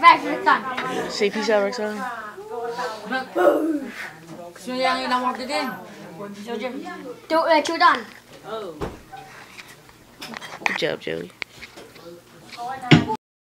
High five, Roxanne. Say peace out, Roxanne. Gusto niya yung ilang order din. Two done. Oh. Good job, Joey.